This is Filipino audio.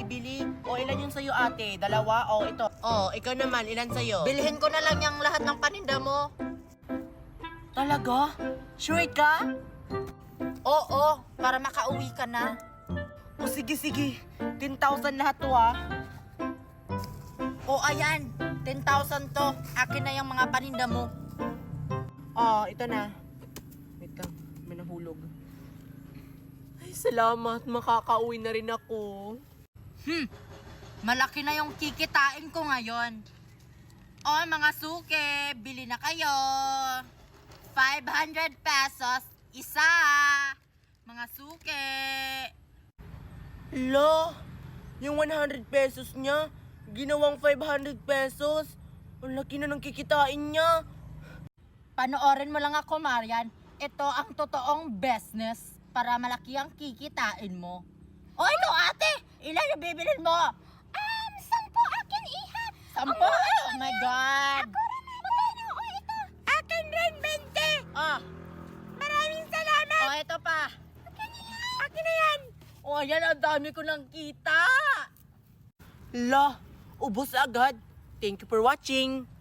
bibili. O, ilan yung sa'yo, ate? Dalawa? O, ito. O, ikaw naman, ilan sa'yo? Bilhin ko na lang yung lahat ng paninda mo. Talaga? Sure ka? Oo, para makauwi ka na. O, sige, sige. 10,000 lahat to, ah. O ayan, 10,000 to. Akin na yung mga paninda mo. Ito na. Wait lang, may nahulog. Ay, salamat. Makakauwi na rin ako. Malaki na yung kikitain ko ngayon. O mga suke, bili na kayo. 500 pesos, isa. Mga suke. Lo, yung 100 pesos niya, ginawang 500 pesos. Ang laki na ng kikitain niya. Panoorin mo lang ako, Marian. Ito ang totoong business para malaki ang kikitain mo. O ito, ate! Ilan yung bibilin mo? 10 akin, iha. 10? Oh my God! Ako rin, magkano? O ito. Akin rin, 20. Maraming salamat. O ito pa. Akin na yan. Akin na yan. O, ayan, ang dami ko ng kita. La, ubos agad. Thank you for watching.